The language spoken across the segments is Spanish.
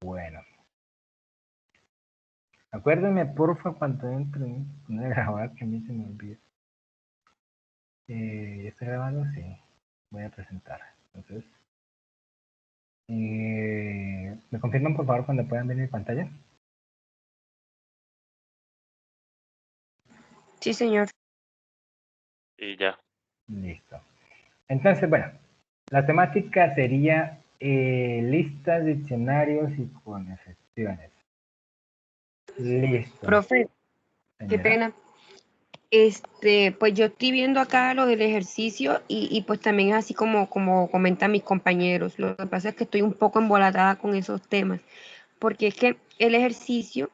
Bueno. Acuérdenme, porfa, cuando entre a grabar, que a mí se me olvida. ¿Ya está grabando? Sí. Voy a presentar. Entonces, ¿me confirman, por favor, cuando puedan ver mi pantalla? Sí, señor. Y ya. Listo. Entonces, bueno, la temática sería listas, diccionarios y con excepciones. Listo. Profe, qué Señora. pena. Pues yo estoy viendo acá lo del ejercicio y pues también es así como comentan mis compañeros. Lo que pasa es que estoy un poco embolatada con esos temas, porque es que el ejercicio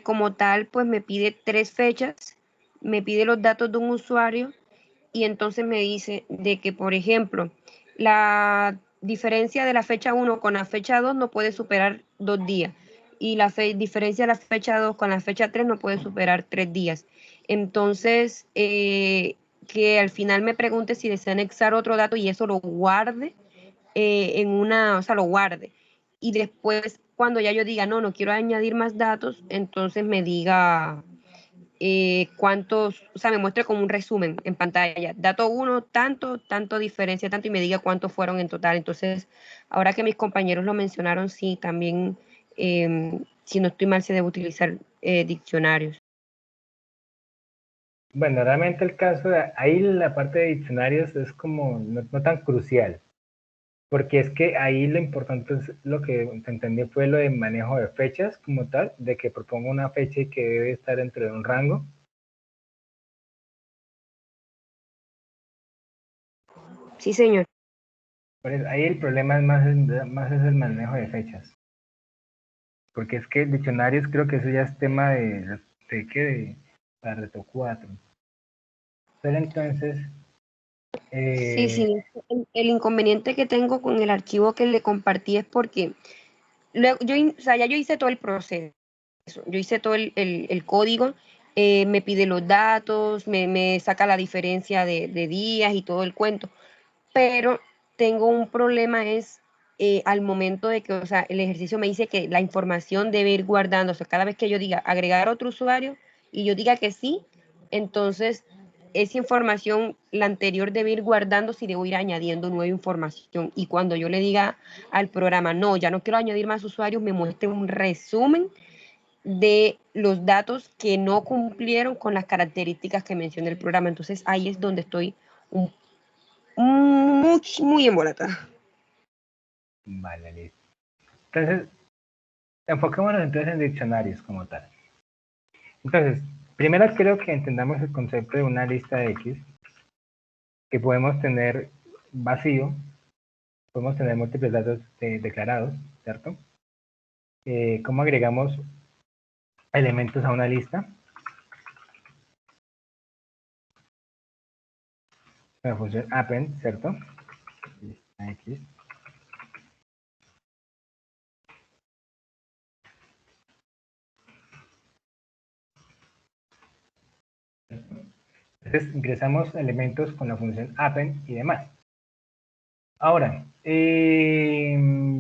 como tal pues me pide 3 fechas, me pide los datos de un usuario y entonces me dice de que, por ejemplo, la diferencia de la fecha 1 con la fecha 2 no puede superar 2 días y la diferencia de la fecha 2 con la fecha 3 no puede superar 3 días. Entonces, que al final me pregunte si desea anexar otro dato y eso lo guarde o sea, lo guarde. Y después, cuando ya yo diga, no quiero añadir más datos, entonces me diga cuántos, o sea, me muestre como un resumen en pantalla. Dato 1, tanto diferencia, tanto, y me diga cuántos fueron en total. Entonces, ahora que mis compañeros lo mencionaron, sí, también, si no estoy mal, se debe utilizar diccionarios. Bueno, realmente el caso de ahí la parte de diccionarios es como no tan crucial, porque es que ahí lo importante es lo que entendí fue lo de manejo de fechas como tal, de que propongo una fecha y que debe estar dentro de un rango. Sí, señor. Pues ahí el problema es más es el manejo de fechas, porque es que diccionarios creo que eso ya es tema de la reto 4. Pero entonces, Sí. El inconveniente que tengo con el archivo que le compartí es porque luego, o sea, ya yo hice todo el proceso, yo hice todo el código, me pide los datos, me saca la diferencia de días y todo el cuento, pero tengo un problema es al momento de que, o sea, el ejercicio me dice que la información debe ir guardándose. Cada vez que yo diga agregar otro usuario y yo diga que sí, entonces esa información, la anterior debe ir guardándose y debo ir añadiendo nueva información. Y cuando yo le diga al programa, no, ya no quiero añadir más usuarios, me muestre un resumen de los datos que no cumplieron con las características que menciona el programa. Entonces ahí es donde estoy muy embolatada. vale, listo. Entonces, enfoquémonos entonces en diccionarios como tal. Entonces, primero creo que entendamos el concepto de una lista de X, que podemos tener vacío, podemos tener múltiples datos declarados, ¿cierto? ¿Cómo agregamos elementos a una lista? La función append, ¿cierto? Lista X. Entonces ingresamos elementos con la función append y demás. Ahora,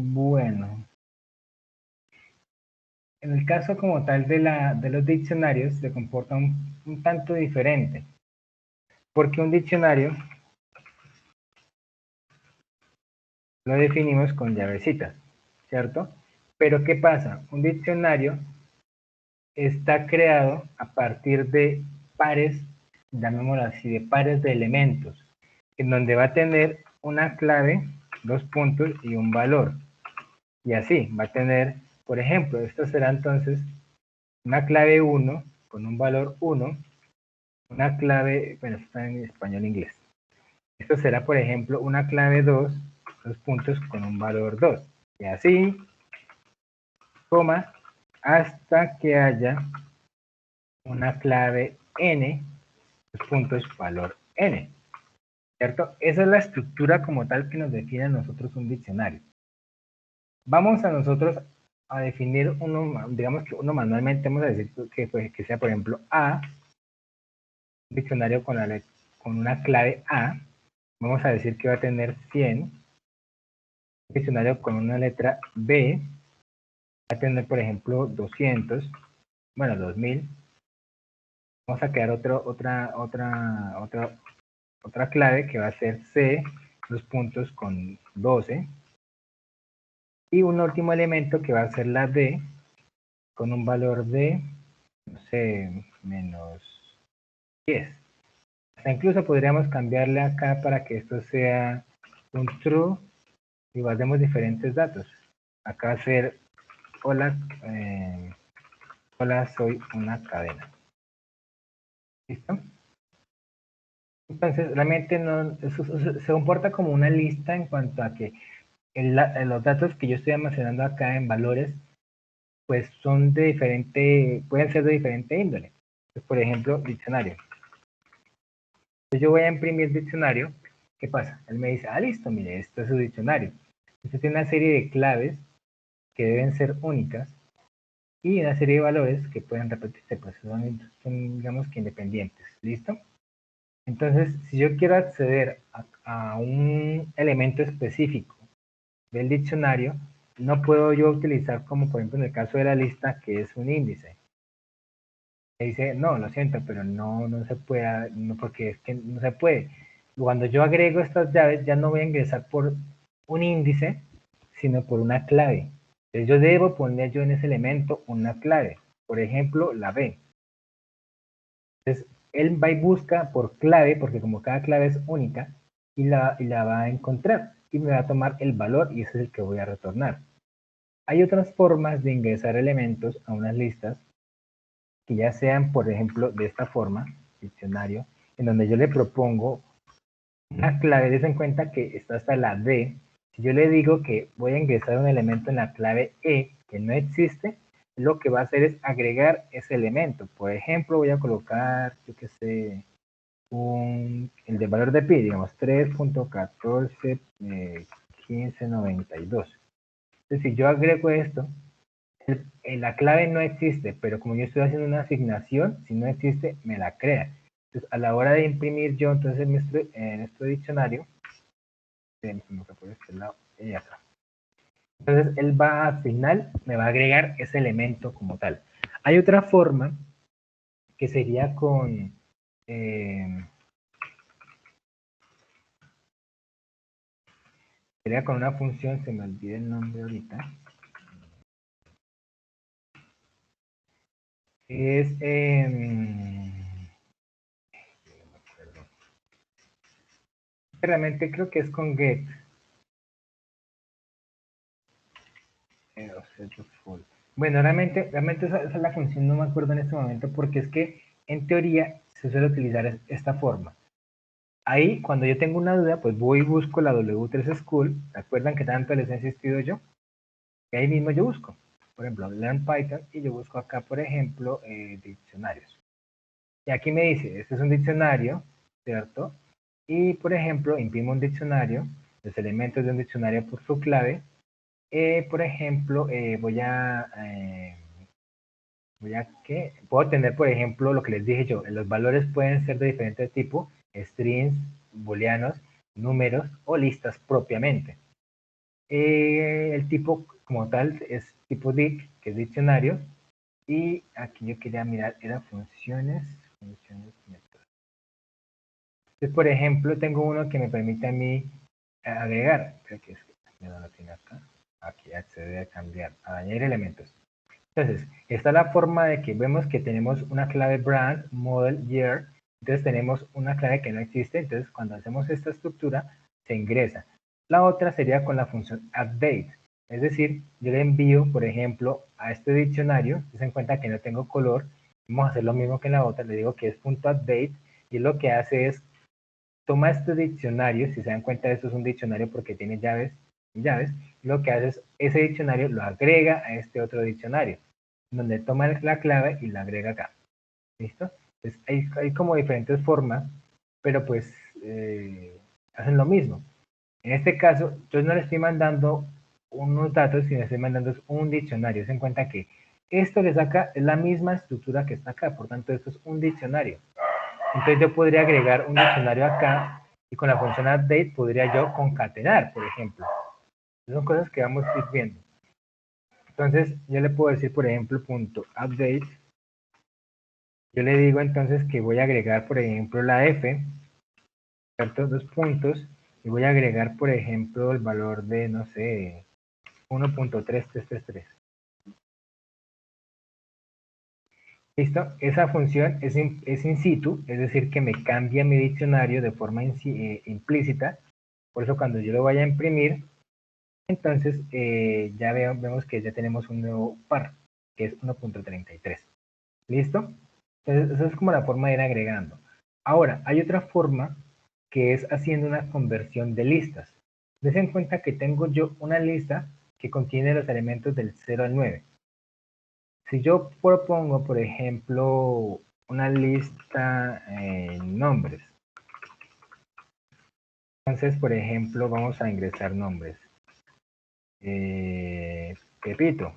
bueno, en el caso como tal de los diccionarios se comporta un tanto diferente, porque un diccionario lo definimos con llavecitas, ¿cierto? Pero ¿qué pasa? Un diccionario está creado a partir de pares, llamémoslo así, de pares de elementos, en donde va a tener una clave, 2 puntos y un valor. Y así, va a tener, por ejemplo, esto será entonces una clave 1 con un valor 1, una clave, bueno, está en español e inglés. Esto será, por ejemplo, una clave 2, 2 puntos con un valor 2. Y así, coma, hasta que haya una clave n, 2 puntos, valor n. ¿Cierto? Esa es la estructura como tal que nos define a nosotros un diccionario. Vamos a nosotros a definir uno, digamos que uno manualmente, vamos a decir que sea, por ejemplo, A, un diccionario con una clave A, vamos a decir que va a tener 100, un diccionario con una letra B, a tener, por ejemplo, 200, bueno, 2000. Vamos a crear otra clave que va a ser C, dos puntos con 12. Y un último elemento que va a ser la D, con un valor de, no sé, menos 10. Hasta incluso podríamos cambiarle acá para que esto sea un true y guardemos diferentes datos. Acá va a ser, hola, hola, soy una cadena. ¿Listo? Entonces, realmente no, eso se comporta como una lista en cuanto a que los datos que yo estoy almacenando acá en valores, pues son de diferente, pueden ser de diferente índole. Entonces, por ejemplo, diccionario. Entonces yo voy a imprimir diccionario. ¿Qué pasa? Él me dice, ah, listo, mire, esto es su diccionario. Esto tiene una serie de claves que deben ser únicas y una serie de valores que pueden repetirse, pues son digamos que independientes. ¿Listo? Entonces, si yo quiero acceder a un elemento específico del diccionario, no puedo yo utilizar como por ejemplo en el caso de la lista, que es un índice. Me dice, no, lo siento, pero no se puede, no, porque es que no se puede. Cuando yo agrego estas llaves, ya no voy a ingresar por un índice, sino por una clave. Entonces yo debo poner yo en ese elemento una clave. Por ejemplo, la B. Entonces, él va y busca por clave, porque como cada clave es única, y la va a encontrar. Y me va a tomar el valor, y ese es el que voy a retornar. Hay otras formas de ingresar elementos a unas listas, que ya sean, por ejemplo, de esta forma, diccionario, en donde yo le propongo una clave. Des en cuenta que está hasta la D. Si yo le digo que voy a ingresar un elemento en la clave E, que no existe, lo que va a hacer es agregar ese elemento. Por ejemplo, voy a colocar, yo qué sé, el de valor de pi, digamos, 3.141592. Entonces, si yo agrego esto, la clave no existe, pero como yo estoy haciendo una asignación, si no existe, me la crea. Entonces, a la hora de imprimir yo, entonces en nuestro diccionario, por este lado y acá. Entonces, él va al final, me va a agregar ese elemento como tal. Hay otra forma que sería con una función, se me olvida el nombre ahorita. Es realmente creo que es con get. Bueno, realmente esa es la función, no me acuerdo en este momento, porque es que en teoría se suele utilizar esta forma. Ahí, cuando yo tengo una duda, pues voy y busco la W3 School. ¿Se acuerdan que tanto les he insistido yo? Y ahí mismo yo busco. Por ejemplo, Learn Python, y yo busco acá, por ejemplo, diccionarios. Y aquí me dice, este es un diccionario, ¿cierto? Y, por ejemplo, imprimo un diccionario, los elementos de un diccionario por su clave. Por ejemplo, puedo tener, por ejemplo, lo que les dije yo, los valores pueden ser de diferentes tipos, strings, booleanos, números o listas propiamente. El tipo como tal es tipo dic, que es diccionario, y aquí yo quería mirar, era funciones, métodos. Entonces, por ejemplo, tengo uno que me permite a mí agregar, creo que es, no lo tiene acá, aquí acceder a cambiar, a añadir elementos. Entonces, esta es la forma de que vemos que tenemos una clave brand, model, year. Entonces tenemos una clave que no existe. Entonces, cuando hacemos esta estructura, se ingresa. La otra sería con la función update. Es decir, yo le envío, por ejemplo, a este diccionario, se dan cuenta que no tengo color. Vamos a hacer lo mismo que en la otra. Le digo que es .update y lo que hace es, toma este diccionario. Si se dan cuenta, esto es un diccionario porque tiene llaves y llaves. Lo que hace es, ese diccionario lo agrega a este otro diccionario, donde toma la clave y la agrega acá. ¿Listo? Entonces, hay como diferentes formas, pero pues hacen lo mismo. En este caso, yo no le estoy mandando unos datos, sino le estoy mandando un diccionario. Se en cuenta que esto que está acá es la misma estructura que está acá, por tanto, esto es un diccionario. Entonces, yo podría agregar un diccionario acá y con la función update podría yo concatenar, por ejemplo. Son cosas que vamos a ir viendo. Entonces, yo le puedo decir, por ejemplo, punto update. Yo le digo entonces que voy a agregar, por ejemplo, la F, ¿cierto? 2 puntos, y voy a agregar, por ejemplo, el valor de, no sé, 1.3333. ¿Listo? Esa función es in situ, es decir, que me cambia mi diccionario de forma implícita. Por eso cuando yo lo vaya a imprimir, entonces ya vemos que ya tenemos un nuevo par, que es 1.33. ¿Listo? Entonces, esa es como la forma de ir agregando. Ahora, hay otra forma que es haciendo una conversión de listas. Des en cuenta que tengo yo una lista que contiene los elementos del 0 al 9. Si yo propongo, por ejemplo, una lista en nombres, entonces, por ejemplo, vamos a ingresar nombres. Pepito,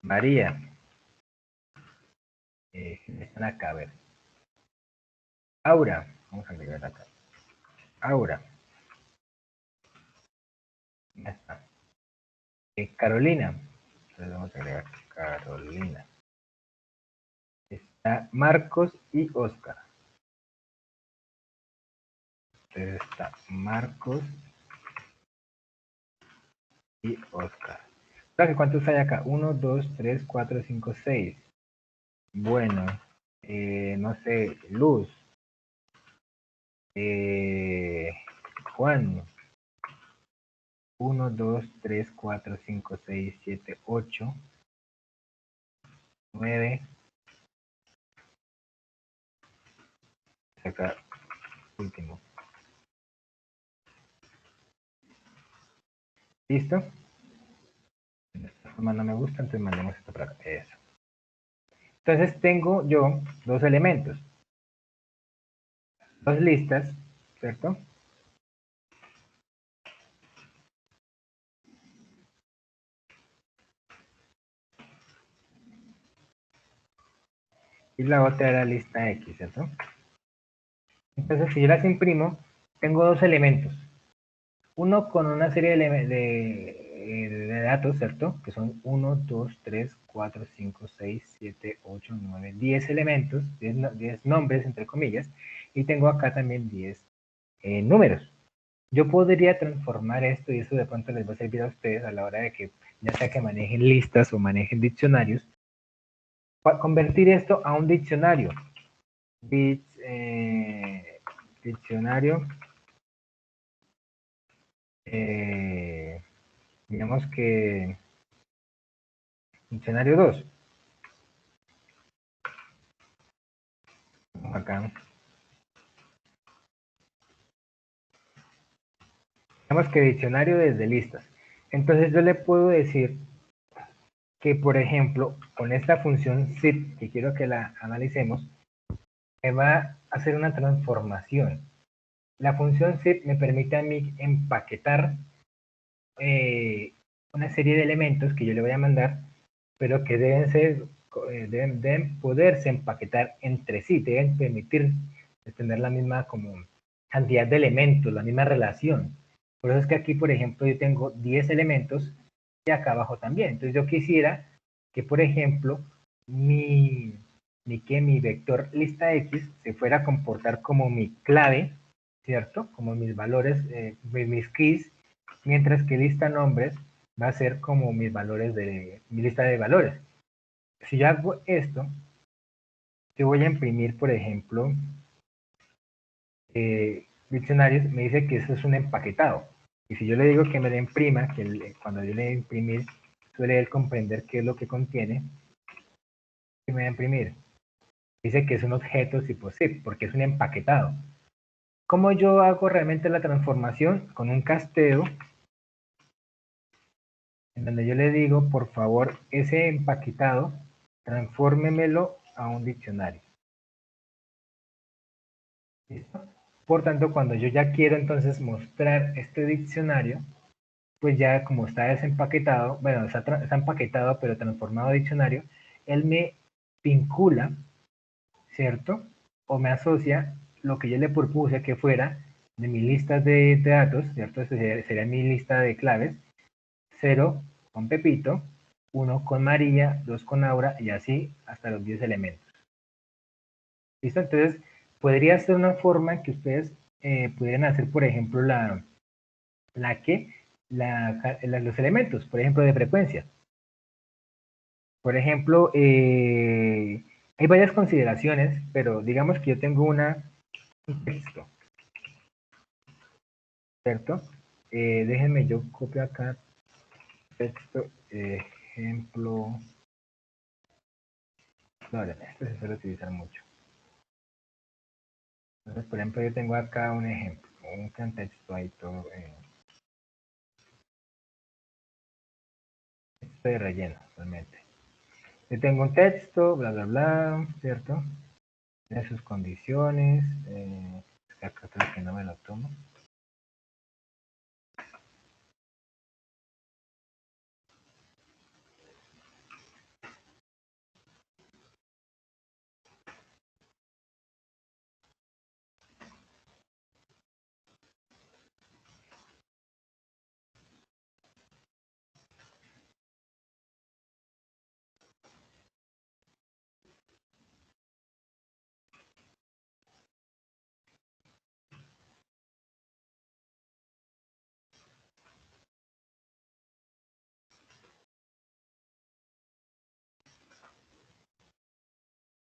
María, están acá, a ver. Aura, vamos a agregar acá. Aura. Ya está. Carolina, entonces vamos a agregar Carolina. Está Marcos y Oscar. Entonces está Marcos y Oscar. ¿Cuántos hay acá? 1, 2, 3, 4, 5, 6. Bueno, no sé, Luz. Juan. 1, 2, 3, 4, 5, 6, 7, 8, 9. Acá, último. ¿Listo? De esta forma no me gusta, entonces mandemos esto para acá. Eso. Entonces tengo yo dos elementos. Dos listas, ¿cierto? Y la otra era lista X, ¿cierto? Entonces, si yo las imprimo, tengo dos elementos. Uno con una serie de datos, ¿cierto? Que son 1, 2, 3, 4, 5, 6, 7, 8, 9, 10 elementos, 10 nombres, entre comillas. Y tengo acá también 10 números. Yo podría transformar esto, y eso de pronto les va a servir a ustedes a la hora de que, ya sea que manejen listas o manejen diccionarios, convertir esto a un diccionario. Diccionario, digamos que diccionario 2. Acá. Digamos que diccionario desde listas. Entonces yo le puedo decir que, por ejemplo, con esta función zip, que quiero que la analicemos, me va a hacer una transformación. La función zip me permite a mí empaquetar una serie de elementos que yo le voy a mandar, pero que deben poderse empaquetar entre sí, deben permitir tener la misma como cantidad de elementos, la misma relación. Por eso es que aquí, por ejemplo, yo tengo 10 elementos y acá abajo también. Entonces yo quisiera que, por ejemplo, mi vector lista X se fuera a comportar como mi clave, ¿cierto? Como mis valores, mis keys, mientras que lista nombres va a ser como mis valores de mi lista de valores. Si yo hago esto, yo voy a imprimir, por ejemplo, diccionarios, me dice que eso es un empaquetado. Y si yo le digo que me lo imprima, que cuando yo le doy a imprimir, suele él comprender qué es lo que contiene, y me va a imprimir. Dice que es un objeto tipo zip, porque es un empaquetado. ¿Cómo yo hago realmente la transformación? Con un casteo, en donde yo le digo, por favor, ese empaquetado, transfórmemelo a un diccionario. ¿Listo? Por tanto, cuando yo ya quiero entonces mostrar este diccionario, pues ya como está desempaquetado, bueno, está empaquetado pero transformado a diccionario, él me vincula, ¿cierto? O me asocia lo que yo le propuse que fuera de mi lista de datos, ¿cierto? Sería mi lista de claves, 0 con Pepito, 1 con María, 2 con Aura y así hasta los 10 elementos. ¿Listo? Entonces, podría ser una forma en que ustedes pudieran hacer, por ejemplo, los elementos, por ejemplo, de frecuencia. Por ejemplo, hay varias consideraciones, pero digamos que yo tengo un texto, ¿cierto? Déjenme, yo copio acá texto, ejemplo. No, esto se suele utilizar mucho. Entonces, por ejemplo, yo tengo acá un ejemplo, un contexto ahí todo. Texto de relleno, realmente. Yo tengo un texto, bla, bla, bla, ¿cierto? Tiene sus condiciones. Acá creo que no me lo tomo.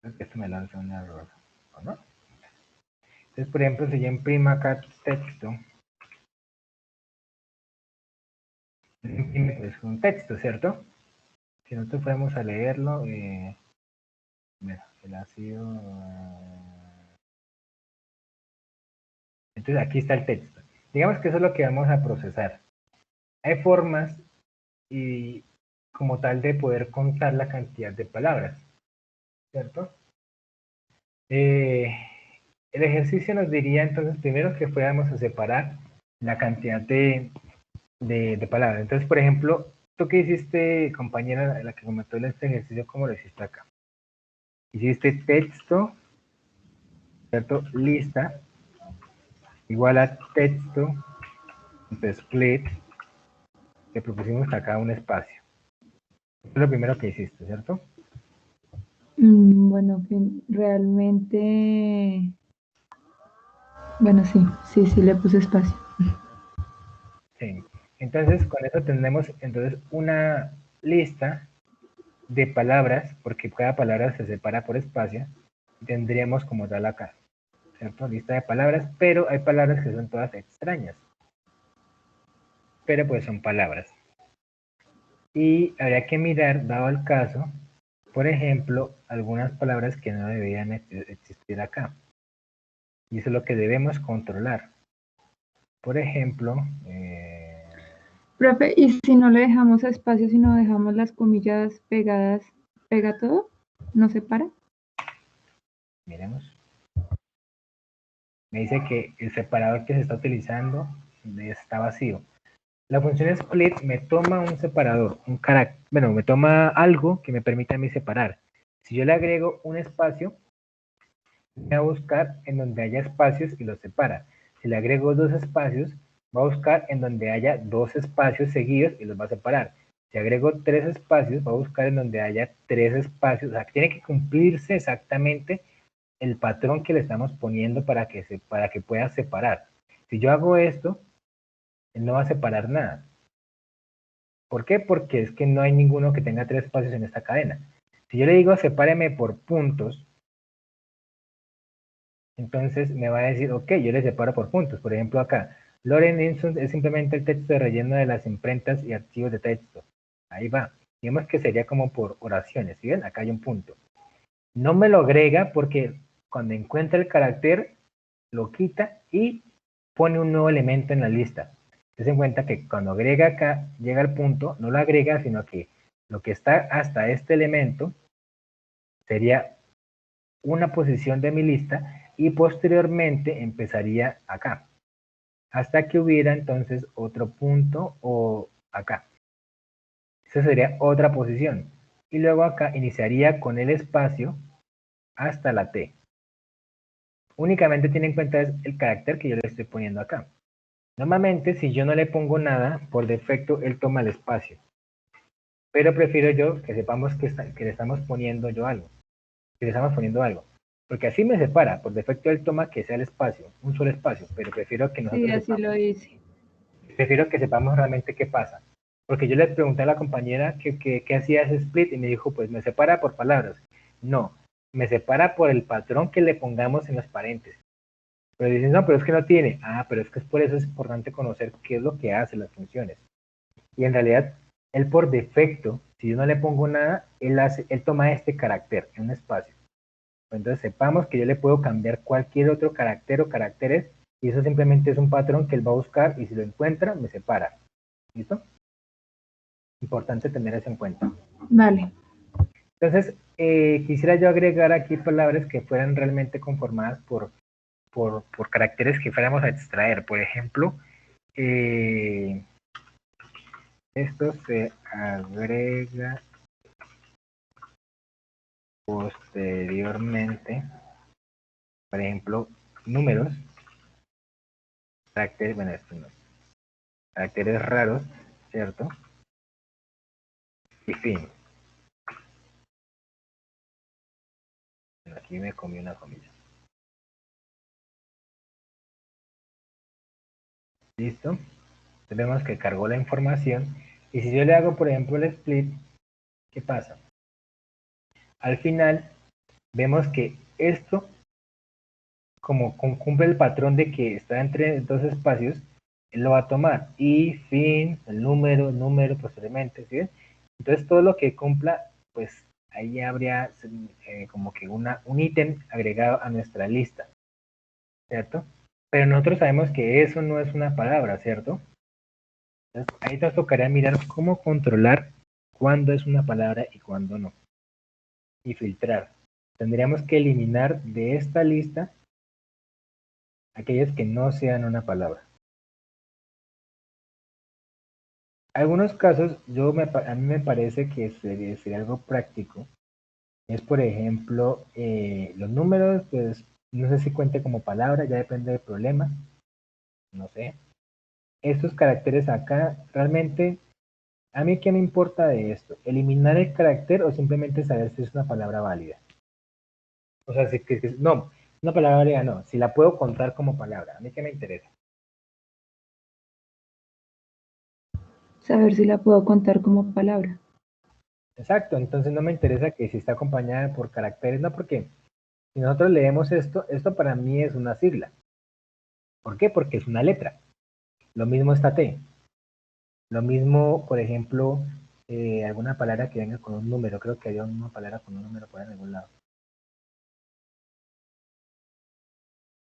Creo que esto me lanza un error, ¿o no? Entonces, por ejemplo, si yo imprimo acá texto, es un texto, ¿cierto? Si nosotros fuéramos a leerlo, mira, el ácido. Entonces, aquí está el texto. Digamos que eso es lo que vamos a procesar. Hay formas y como tal de poder contar la cantidad de palabras, ¿cierto? El ejercicio nos diría entonces primero que fuéramos a separar la cantidad de palabras. Entonces, por ejemplo, tú que hiciste, compañera, la que comentó este ejercicio, ¿cómo lo hiciste acá? Hiciste texto, ¿cierto? Lista, igual a texto, split, que propusimos acá un espacio. Eso es lo primero que hiciste, ¿cierto? Bueno, que realmente, bueno, sí, le puse espacio. Sí. Entonces, con eso tendremos entonces una lista de palabras, porque cada palabra se separa por espacio, tendríamos como tal acá, ¿cierto? Lista de palabras, pero hay palabras que son todas extrañas. Pero pues son palabras. Y habría que mirar, dado el caso, por ejemplo, algunas palabras que no deberían existir acá. Y eso es lo que debemos controlar. Por ejemplo, Profe, ¿y si no le dejamos espacio, si no dejamos las comillas pegadas, pega todo? ¿No se para? miremos. Me dice que el separador que se está utilizando está vacío. La función split me toma un separador, un carácter, bueno, me toma algo que me permite a mí separar. Si yo le agrego un espacio, voy a buscar en donde haya espacios y los separa. Si le agrego dos espacios, va a buscar en donde haya dos espacios seguidos y los va a separar. Si agrego tres espacios, va a buscar en donde haya tres espacios. O sea, tiene que cumplirse exactamente el patrón que le estamos poniendo para que pueda separar. Si yo hago esto, él no va a separar nada. ¿Por qué? Porque es que no hay ninguno que tenga tres espacios en esta cadena. Si yo le digo sepáreme por puntos, entonces me va a decir, ok, yo le separo por puntos. Por ejemplo, acá, Loren Instance es simplemente el texto de relleno de las imprentas y archivos de texto. Ahí va. Digamos que sería como por oraciones. ¿Sí ven? Acá hay un punto. No me lo agrega porque cuando encuentra el carácter, lo quita y pone un nuevo elemento en la lista. Ten en cuenta que cuando agrega acá, llega al punto, no lo agrega, sino que lo que está hasta este elemento sería una posición de mi lista y posteriormente empezaría acá. Hasta que hubiera entonces otro punto o acá. Esa sería otra posición. Y luego acá iniciaría con el espacio hasta la T. Únicamente tiene en cuenta el carácter que yo le estoy poniendo acá. Normalmente, si yo no le pongo nada, por defecto él toma el espacio. Pero prefiero yo que sepamos que le estamos poniendo yo algo. Que le estamos poniendo algo. Porque así me separa. Por defecto él toma que sea el espacio, un solo espacio. Pero prefiero que Sí, nosotros así sepamos. lo hice. Prefiero que sepamos realmente qué pasa. Porque yo le pregunté a la compañera qué hacía ese split y me dijo, pues me separa por palabras. No, me separa por el patrón que le pongamos en los paréntesis. Pero dicen, no, pero es que no tiene. Ah, pero es que es por eso es importante conocer qué es lo que hace las funciones. Y en realidad, él por defecto, si yo no le pongo nada, él toma este carácter en un espacio. Entonces sepamos que yo le puedo cambiar cualquier otro carácter o caracteres y eso simplemente es un patrón que él va a buscar y si lo encuentra, me separa. ¿Listo? Importante tener eso en cuenta. Vale. Entonces, quisiera yo agregar aquí palabras que fueran realmente conformadas por caracteres que fuéramos a extraer. Por ejemplo, esto se agrega posteriormente, por ejemplo, números, caracteres, bueno, esto no, caracteres raros, ¿cierto? Y fin. Bueno, aquí me comí una comilla. ¿Listo? Entonces vemos que cargó la información. Y si yo le hago, por ejemplo, el split, ¿qué pasa? Al final, vemos que esto, como cumple el patrón de que está entre dos espacios, él lo va a tomar. Y, fin, el número, posteriormente, ¿sí ves? Entonces, todo lo que cumpla, pues ahí habría como que un ítem agregado a nuestra lista, ¿cierto? Pero nosotros sabemos que eso no es una palabra, ¿cierto? Entonces, ahí nos tocaría mirar cómo controlar cuándo es una palabra y cuándo no. Y filtrar. Tendríamos que eliminar de esta lista aquellas que no sean una palabra. Algunos casos, a mí me parece que sería algo práctico. Es, por ejemplo, los números, pues no sé si cuente como palabra, ya depende del problema. No sé. Estos caracteres acá, realmente, ¿a mí qué me importa de esto? ¿Eliminar el carácter o simplemente saber si es una palabra válida? O sea, no, una palabra válida no, si la puedo contar como palabra, ¿a mí qué me interesa? Saber si la puedo contar como palabra. Exacto, entonces no me interesa que si está acompañada por caracteres, no, porque si nosotros leemos esto para mí es una sigla. ¿Por qué? Porque es una letra. Lo mismo está T. Lo mismo, por ejemplo, alguna palabra que venga con un número. Creo que había una palabra con un número por ahí en algún lado.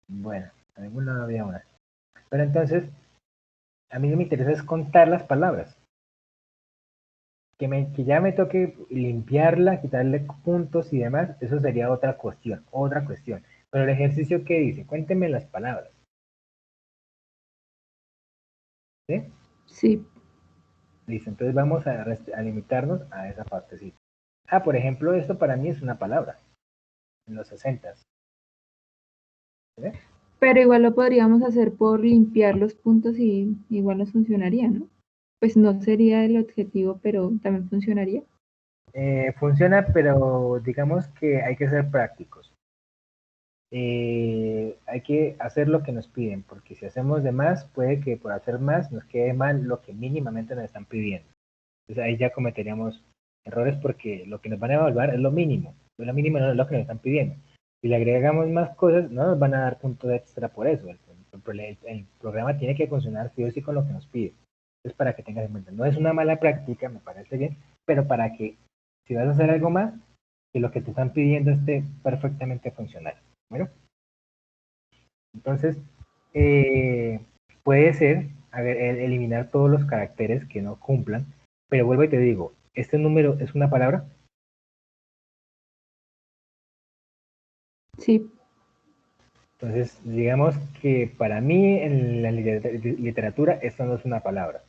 Bueno, en algún lado había una. Pero entonces, a mí no me interesa es contar las palabras. Que ya me toque limpiarla, quitarle puntos y demás, eso sería otra cuestión, otra cuestión. Pero el ejercicio, ¿qué dice? Cuénteme las palabras. ¿Sí? Sí. Listo, entonces vamos a limitarnos a esa partecita. Ah, por ejemplo, esto para mí es una palabra, en los 60. ¿Sí? Pero igual lo podríamos hacer por limpiar los puntos y igual nos funcionaría, ¿no? Pues no sería el objetivo, pero también funcionaría. Funciona, pero digamos que hay que ser prácticos. Hay que hacer lo que nos piden, porque si hacemos de más, puede que por hacer más nos quede mal lo que mínimamente nos están pidiendo. Entonces ahí ya cometeríamos errores porque lo que nos van a evaluar es lo mínimo no es lo que nos están pidiendo. Si le agregamos más cosas, no nos van a dar puntos extra por eso. El programa tiene que funcionar sí o sí con lo que nos pide. Entonces para que tengas en cuenta, no es una mala práctica, me parece bien, pero para que si vas a hacer algo más, que lo que te están pidiendo esté perfectamente funcional. Bueno, entonces puede ser eliminar todos los caracteres que no cumplan, pero vuelvo y te digo, ¿este número es una palabra? Sí. Entonces, digamos que para mí en la literatura esto no es una palabra,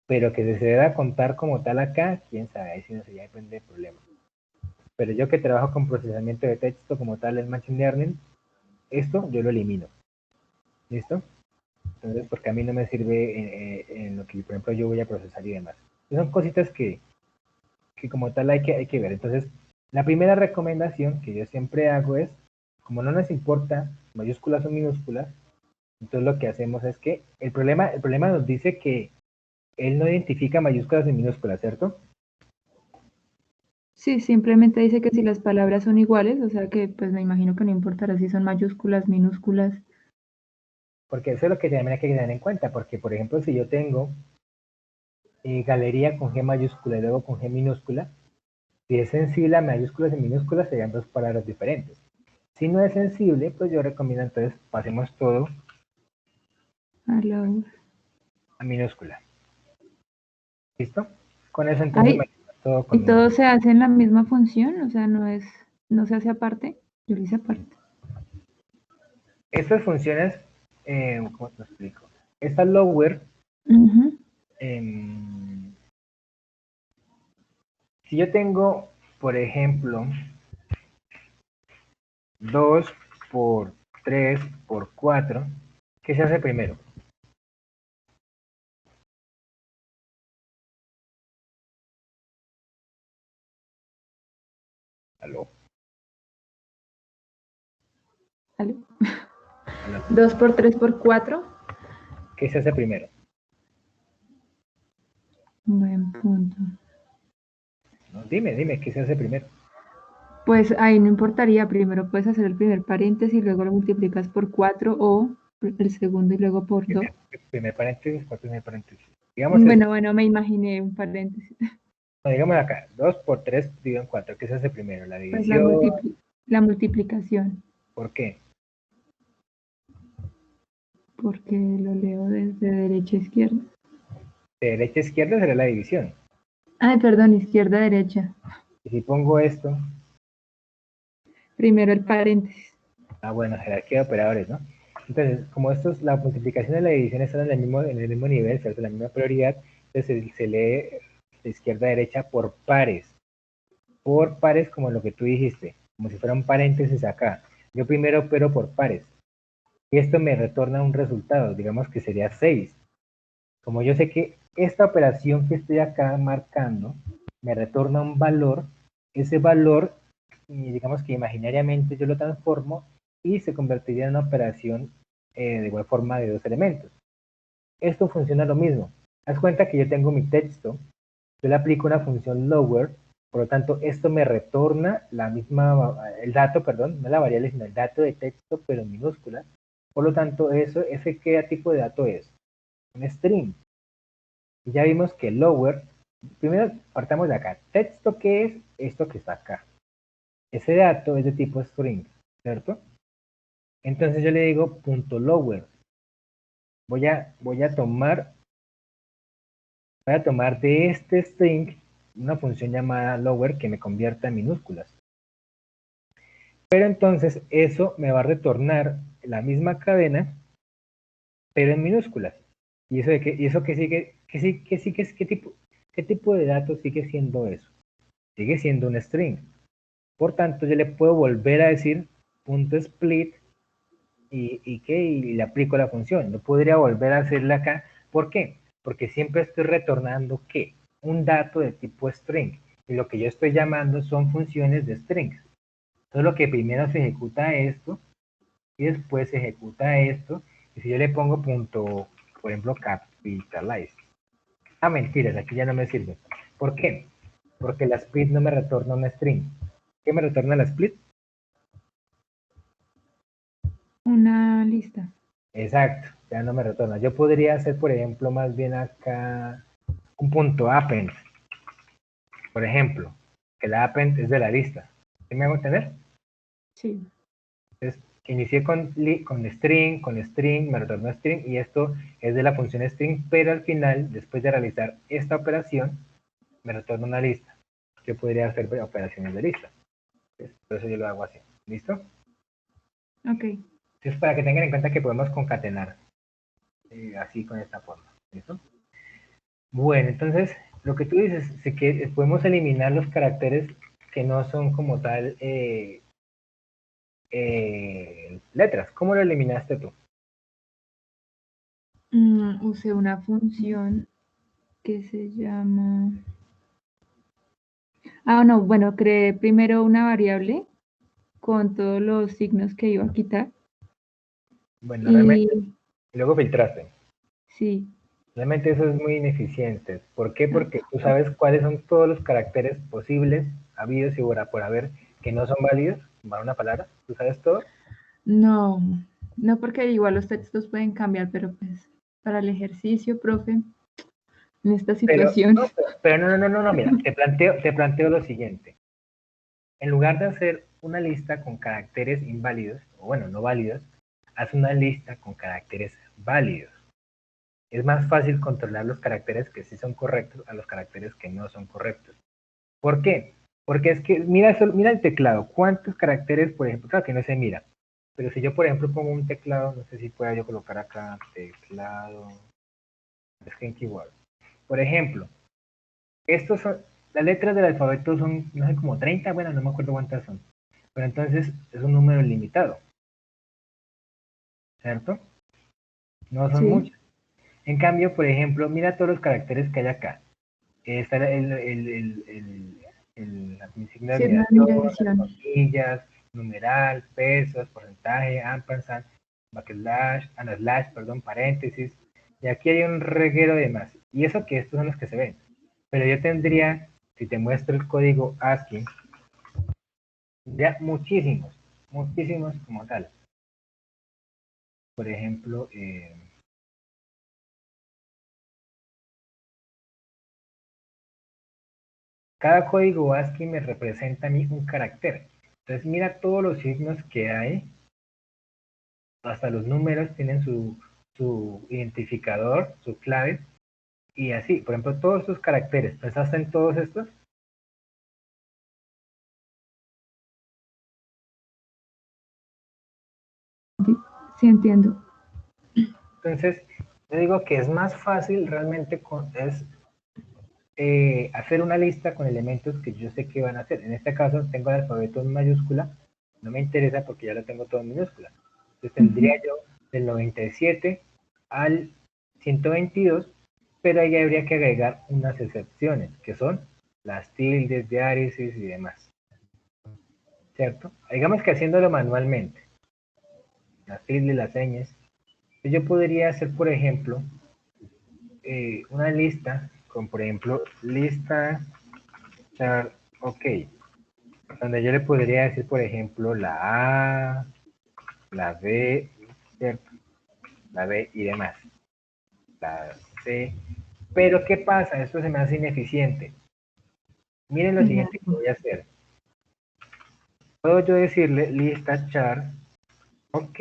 pero que se deba contar como tal acá, quién sabe, ahí sí no sé, ya depende del problema. Pero yo que trabajo con procesamiento de texto como tal en Machine Learning, esto yo lo elimino. ¿Listo? Entonces, porque a mí no me sirve en lo que, por ejemplo, yo voy a procesar y demás. Son cositas que como tal hay que ver. Entonces, la primera recomendación que yo siempre hago es, como no nos importa mayúsculas o minúsculas, entonces lo que hacemos es que el problema nos dice que él no identifica mayúsculas y minúsculas, ¿cierto? Sí, simplemente dice que si las palabras son iguales, o sea que pues me imagino que no importará si son mayúsculas, minúsculas. Porque eso es lo que también hay que tener en cuenta, porque por ejemplo, si yo tengo galería con G mayúscula y luego con G minúscula, si es sensible a mayúsculas y minúsculas, serían dos palabras diferentes. Si no es sensible, pues yo recomiendo entonces pasemos todo Allow. a minúscula. ¿Listo? Con eso entonces Ay, me todo ¿y con todo minúscula. se hace en la misma función? O sea, no se hace aparte. Yo lo hice aparte. Estas funciones, ¿cómo te lo explico? Esta lower, Ujú. em, si yo tengo, por ejemplo, 2 por 3 por 4, ¿qué se hace primero? ¿Aló? Aló. ¿Aló? 2 por 3 por 4. ¿Qué se hace primero? Buen punto. No, dime, ¿qué se hace primero? Pues ahí no importaría, primero puedes hacer el primer paréntesis, luego lo multiplicas por 4 o el segundo y luego por 2. Primer paréntesis, ¿cuál primer paréntesis? Digamos esto, Bueno, me imaginé un paréntesis. no, digamos acá, 2 por 3 dividido en 4, ¿qué se hace primero? La Pues división, la multiplicación, ¿por qué? porque lo leo desde derecha a izquierda. De derecha a izquierda será la división. Ay, perdón, izquierda a derecha. Y si pongo esto, Primero el paréntesis. bueno, jerarquía de operadores, ¿no? Entonces, como la multiplicación y la división están en el mismo nivel, ¿cierto? La misma prioridad, entonces se lee de izquierda a derecha por pares. Por pares como lo que tú dijiste, como si fuera un paréntesis acá. Yo primero opero por pares. Y esto me retorna un resultado, digamos que sería 6. Como yo sé que esta operación que estoy acá marcando me retorna un valor, ese valor, digamos que imaginariamente yo lo transformo y se convertiría en una operación de igual forma de dos elementos. Esto funciona lo mismo. Haz cuenta que yo tengo mi texto, yo le aplico una función lower, por lo tanto esto me retorna el dato, perdón, no la variable, sino el dato de texto, pero en minúscula. Por lo tanto, ese qué tipo de dato es, un string. Y ya vimos que lower, primero partamos de acá. Texto, ¿qué es? Esto que está acá. Ese dato es de tipo string, ¿cierto? Entonces yo le digo punto lower. Voy a tomar de este string una función llamada lower que me convierta en minúsculas. Pero entonces eso me va a retornar la misma cadena, pero en minúsculas. ¿Y eso qué sigue? ¿Qué tipo de datos sigue siendo eso? Sigue siendo un string. Por tanto, yo le puedo volver a decir punto split y le aplico la función. No podría volver a hacerla acá. ¿Por qué? Porque siempre estoy retornando ¿qué? Un dato de tipo string. Y lo que yo estoy llamando son funciones de strings. Entonces lo que primero se ejecuta esto y después se ejecuta esto. Y si yo le pongo punto, por ejemplo, capitalize. Ah, mentiras, aquí ya no me sirve. ¿Por qué? Porque la split no me retorna un string. ¿Qué me retorna la split? Una lista. Exacto, ya no me retorna. Yo podría hacer, por ejemplo, más bien acá un punto append, por ejemplo, que la append es de la lista. ¿Sí me hago entender? Sí. Entonces, inicié con string, me retornó string, y esto es de la función string, pero al final, después de realizar esta operación, me retorna una lista. Yo podría hacer operaciones de lista. Entonces, por eso yo lo hago así. ¿Listo? Ok. Entonces, para que tengan en cuenta que podemos concatenar así con esta forma. ¿Listo? Bueno, entonces, lo que tú dices, sí que podemos eliminar los caracteres que no son como tal letras. ¿Cómo lo eliminaste tú? usé una función que se llama... Ah, no, bueno, creé primero una variable con todos los signos que iba a quitar. Bueno, Y realmente, y luego filtraste. sí, Realmente eso es muy ineficiente. ¿Por qué? Porque tú sabes cuáles son todos los caracteres posibles, habidos y por haber, que no son válidos, para una palabra. ¿Tú sabes todo? no, no porque igual los textos pueden cambiar, pero pues para el ejercicio, profe, en esta Pero, situación. no, no, mira, te planteo lo siguiente. En lugar de hacer una lista con caracteres inválidos, o bueno, no válidos, haz una lista con caracteres válidos. Es más fácil controlar los caracteres que sí son correctos a los caracteres que no son correctos. ¿Por qué? Porque es que, mira, mira el teclado, ¿cuántos caracteres, por ejemplo? Claro que no se mira, pero si yo, por ejemplo, pongo un teclado, no sé si pueda yo colocar acá teclado, Screen Keyboard. Por ejemplo, estos son, las letras del alfabeto son, no sé, como 30, bueno, no me acuerdo cuántas son, pero entonces es un número limitado, ¿cierto? No son Sí, muchos. En cambio, por ejemplo, mira todos los caracteres que hay acá. Está la insignia de signo de admiración, las admiración. comillas, numeral, pesos, porcentaje, ampersand, backslash, slash, perdón, paréntesis. Y aquí hay un reguero de más. Y eso que estos son los que se ven. Pero yo tendría, si te muestro el código ASCII, ya muchísimos, muchísimos como tal. Por ejemplo, cada código ASCII me representa a mí un carácter. Entonces mira todos los signos que hay, hasta los números tienen su identificador, su clave, y así, por ejemplo, todos estos caracteres, ¿pensaste en todos estos? Sí, entiendo. Entonces, yo digo que es más fácil realmente hacer una lista con elementos que yo sé que van a hacer. En este caso, tengo el alfabeto en mayúscula, no me interesa porque ya lo tengo todo en minúscula. Entonces tendría yo del 97 al 122, pero ahí habría que agregar unas excepciones, que son las tildes, diáresis y demás, ¿cierto? Digamos que haciéndolo manualmente, las tildes, las señas. Yo podría hacer, por ejemplo, una lista con, por ejemplo, lista char, ok, donde yo le podría decir, por ejemplo, la A, la B, ¿cierto? La B y demás, la C. Pero, ¿qué pasa? Esto se me hace ineficiente. Miren lo siguiente que Claro. voy a hacer. Puedo yo decirle lista char, ok,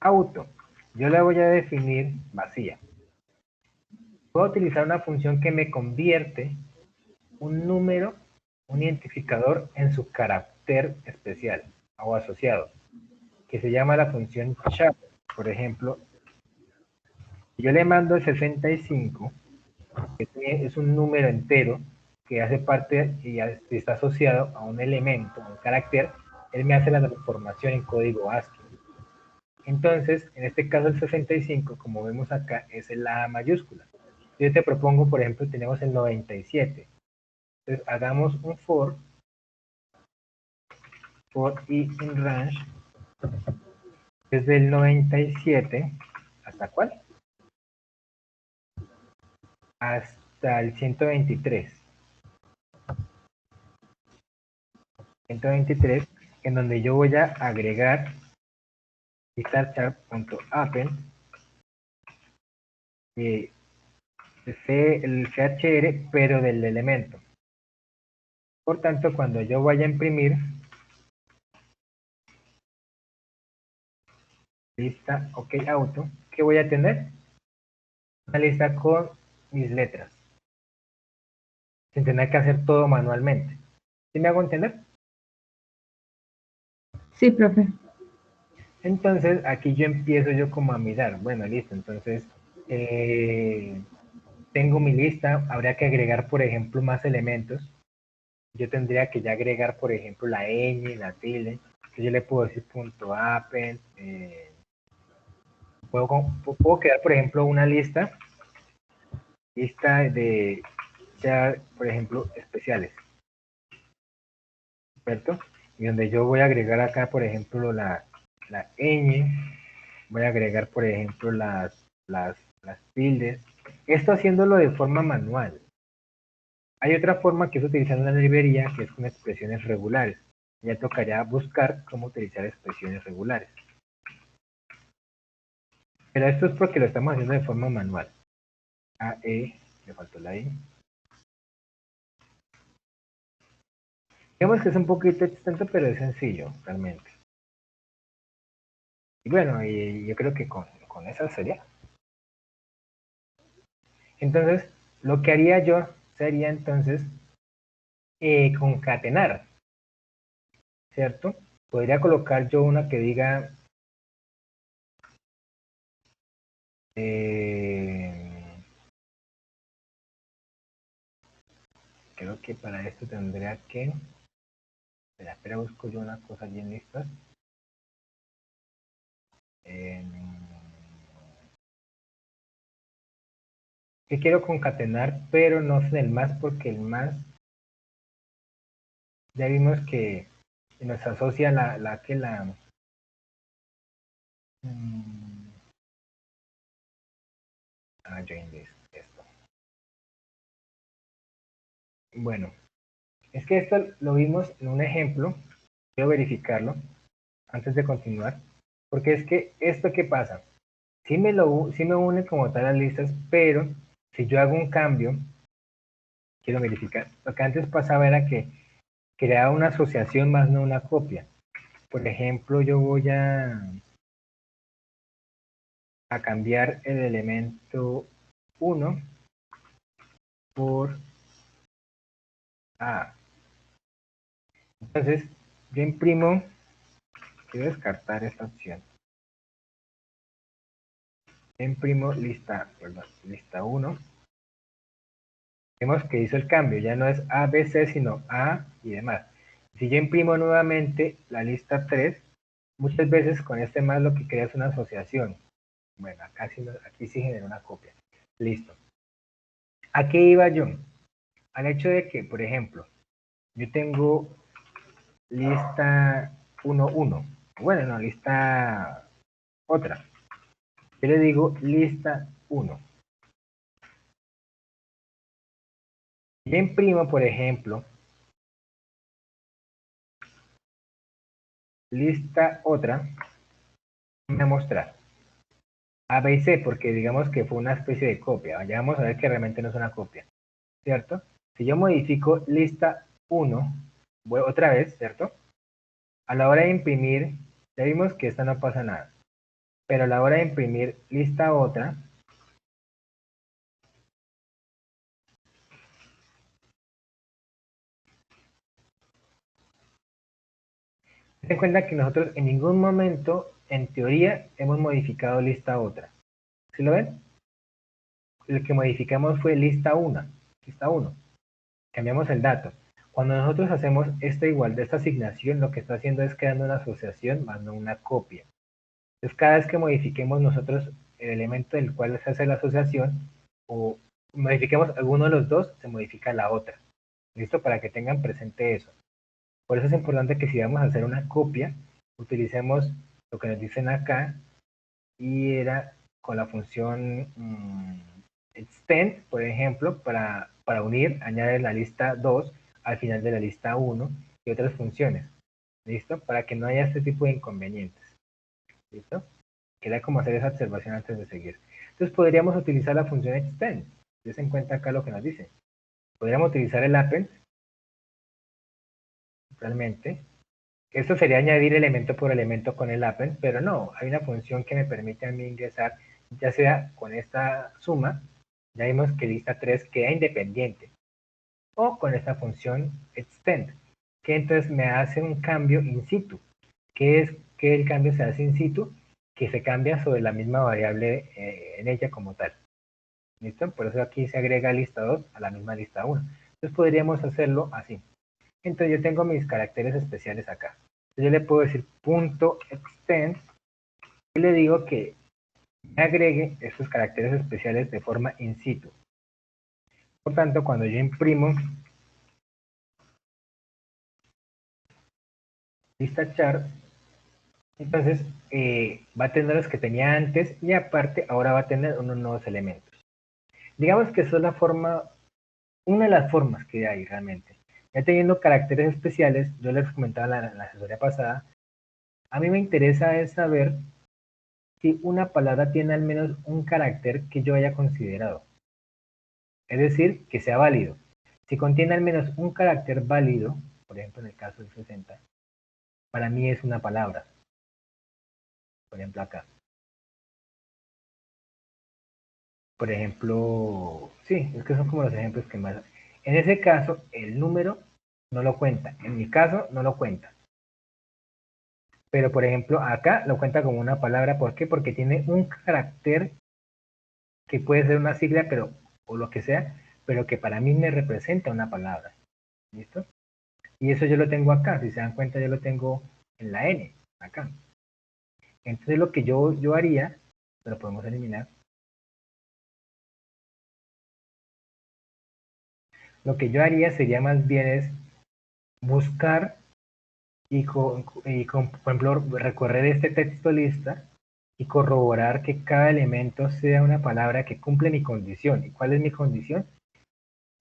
auto. Yo la voy a definir vacía. Puedo utilizar una función que me convierte un número, un identificador en su carácter especial o asociado, que se llama la función char. Por ejemplo, si yo le mando el 65, que es un número entero que hace parte y está asociado a un elemento, a un carácter, él me hace la transformación en código ASCII. Entonces, en este caso el 65, como vemos acá, es la A mayúscula. Yo te propongo, por ejemplo, tenemos el 97. Entonces, hagamos un for i in range desde el 97, ¿hasta cuál? Hasta el 123. 123, en donde yo voy a agregar starchart.append el chr, pero del elemento. Por tanto, cuando yo vaya a imprimir lista OK auto, ¿qué voy a tener? Una lista con mis letras, sin tener que hacer todo manualmente. ¿Sí me hago entender? Sí, profe. Entonces, aquí yo empiezo yo como a mirar, bueno, listo, entonces tengo mi lista, habría que agregar, por ejemplo, más elementos. Yo tendría que ya agregar, por ejemplo, la ñ, la tilde, que yo le puedo decir punto append, Puedo crear, por ejemplo, una lista de, ya, por ejemplo, especiales, ¿cierto? Y donde yo voy a agregar acá, por ejemplo, la ñ, voy a agregar, por ejemplo, las tildes. Esto haciéndolo de forma manual. Hay otra forma que es utilizando una librería, que es con expresiones regulares. Ya tocaría buscar cómo utilizar expresiones regulares. Pero esto es porque lo estamos haciendo de forma manual. Me faltó la I. Digamos que es un poquito extenso, pero es sencillo, realmente. Y bueno, y yo creo que con esa sería. Entonces, lo que haría yo sería entonces concatenar, ¿cierto? Podría colocar yo una que diga creo que para esto tendría que espera, busco yo una cosa bien lista. Que quiero concatenar, pero no sé el más, porque el más ya vimos que nos asocia join this, esto. Bueno, es que esto lo vimos en un ejemplo. Quiero verificarlo antes de continuar, porque es que esto, ¿qué pasa? Sí me une como tal las listas, pero si yo hago un cambio, quiero verificar. Lo que antes pasaba era que creaba una asociación más no una copia. Por ejemplo, yo voy a cambiar el elemento 1 por A. Entonces, yo imprimo, quiero descartar esta opción. Yo imprimo lista 1. Vemos que hizo el cambio, ya no es A, B, C, sino A y demás. Si yo imprimo nuevamente la lista 3, muchas veces con este más lo que crea es una asociación. Bueno, aquí sí genera una copia. Listo. ¿A qué iba yo? Al hecho de que, por ejemplo, yo tengo lista 1. Bueno, no, lista otra. Yo le digo lista 1. Yo imprimo, por ejemplo, lista otra, me va a mostrar A, B y C, porque digamos que fue una especie de copia. Ya vamos a ver que realmente no es una copia, ¿cierto? Si yo modifico lista 1, voy otra vez, ¿cierto? A la hora de imprimir, ya vimos que esta no pasa nada. Pero a la hora de imprimir lista otra, ten en cuenta que nosotros en ningún momento, en teoría, hemos modificado lista otra. ¿Sí lo ven? Lo que modificamos fue lista 1. Cambiamos el dato. Cuando nosotros hacemos esta asignación, lo que está haciendo es creando una asociación más no una copia. Entonces, cada vez que modifiquemos nosotros el elemento del cual se hace la asociación, o modifiquemos alguno de los dos, se modifica la otra. ¿Listo? Para que tengan presente eso. Por eso es importante que si vamos a hacer una copia, utilicemos lo que nos dicen acá, y era con la función extend, por ejemplo, para unir, añade la lista 2 al final de la lista 1 y otras funciones. ¿Listo? Para que no haya este tipo de inconvenientes. ¿Listo? Queda como hacer esa observación antes de seguir. Entonces podríamos utilizar la función extend. Dense en cuenta acá lo que nos dice. Podríamos utilizar el append, realmente. Esto sería añadir elemento por elemento con el append, pero no, hay una función que me permite a mí ingresar, ya sea con esta suma, ya vimos que lista 3 queda independiente, o con esta función extend, que entonces me hace un cambio in situ. ¿Qué es que el cambio se hace in situ? Que se cambia sobre la misma variable en ella como tal. ¿Listo? Por eso aquí se agrega lista 2 a la misma lista 1. Entonces podríamos hacerlo así. Entonces yo tengo mis caracteres especiales acá. Yo le puedo decir punto extend y le digo que me agregue esos caracteres especiales de forma in situ. Por tanto, cuando yo imprimo lista chart, entonces va a tener los que tenía antes y aparte ahora va a tener unos nuevos elementos. Digamos que esa es la forma, una de las formas que hay realmente. Ya teniendo caracteres especiales, yo les comentaba en la asesoría pasada, a mí me interesa es saber si una palabra tiene al menos un carácter que yo haya considerado. Es decir, que sea válido. Si contiene al menos un carácter válido, por ejemplo en el caso del 60, para mí es una palabra. Por ejemplo acá. Por ejemplo, sí, es que son como los ejemplos que más... En ese caso, el número no lo cuenta. En mi caso, no lo cuenta. Pero, por ejemplo, acá lo cuenta como una palabra. ¿Por qué? Porque tiene un carácter que puede ser una sigla, pero o lo que sea, pero que para mí me representa una palabra. ¿Listo? Y eso yo lo tengo acá. Si se dan cuenta, yo lo tengo en la N, acá. Entonces, lo que yo haría, lo podemos eliminar. Lo que yo haría sería más bien es buscar por ejemplo, recorrer este texto lista y corroborar que cada elemento sea una palabra que cumple mi condición. ¿Y cuál es mi condición?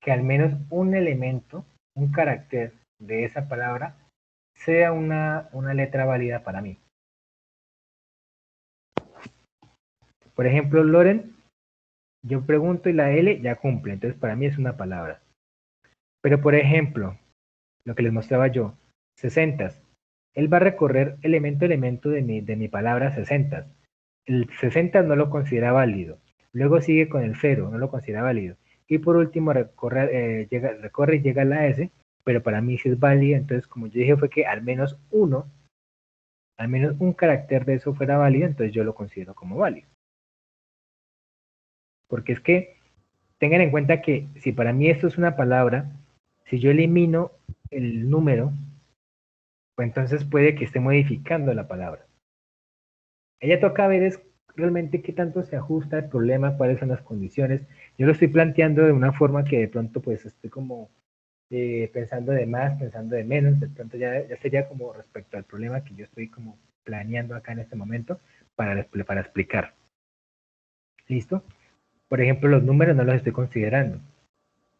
Que al menos un elemento, un carácter de esa palabra, sea una letra válida para mí. Por ejemplo, Loren, yo pregunto y la L ya cumple, entonces para mí es una palabra. Pero por ejemplo, lo que les mostraba yo, 60. Él va a recorrer elemento a elemento de mi palabra 60. El 60 no lo considera válido. Luego sigue con el 0, no lo considera válido. Y por último recorre y llega a la S, pero para mí sí es válida. Entonces, como yo dije, fue que al menos un carácter de eso fuera válido, entonces yo lo considero como válido. Porque es que tengan en cuenta que si para mí esto es una palabra, si yo elimino el número, pues entonces puede que esté modificando la palabra. Ella toca ver es realmente qué tanto se ajusta el problema, cuáles son las condiciones. Yo lo estoy planteando de una forma que de pronto pues estoy como pensando de más, pensando de menos, de pronto ya sería como respecto al problema que yo estoy como planeando acá en este momento para explicar. ¿Listo? Por ejemplo, los números no los estoy considerando.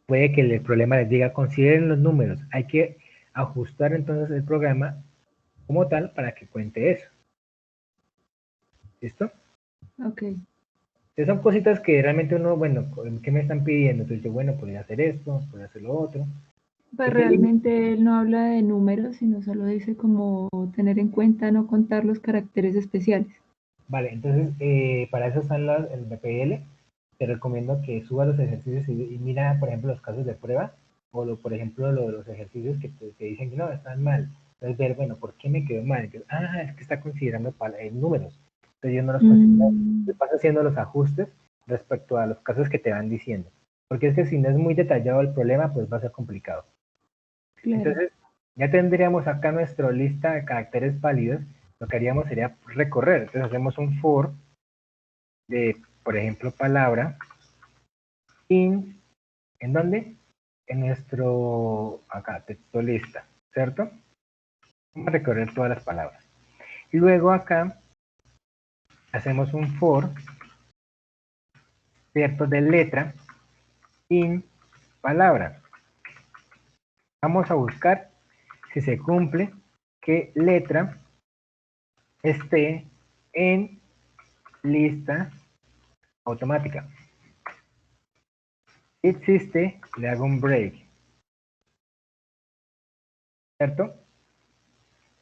Puede que el problema les diga, consideren los números. Hay que ajustar entonces el programa como tal para que cuente eso. ¿Listo? Ok. Entonces son cositas que realmente uno, bueno, ¿qué me están pidiendo? Entonces yo, bueno, podría hacer esto, podría hacer lo otro. Pues realmente él no habla de números, sino solo dice como tener en cuenta no contar los caracteres especiales. Vale, entonces para eso están el BPL. Te recomiendo que subas los ejercicios y mira, por ejemplo, los casos de prueba o, por ejemplo, los ejercicios que te dicen que no, están mal. Entonces ver, bueno, ¿por qué me quedó mal? Entonces, es que está considerando números. Entonces yo no los considero. Entonces vas haciendo los ajustes respecto a los casos que te van diciendo. Porque es que si no es muy detallado el problema, pues va a ser complicado. Claro. Entonces, ya tendríamos acá nuestra lista de caracteres válidos. Lo que haríamos sería recorrer. Entonces hacemos un for de, por ejemplo, palabra in, ¿en dónde? En nuestro, acá, texto lista, ¿cierto? Vamos a recorrer todas las palabras. Y luego acá hacemos un for, ¿cierto? De letra in palabra. Vamos a buscar si se cumple que letra esté en lista automática. Si existe, le hago un break. ¿Cierto?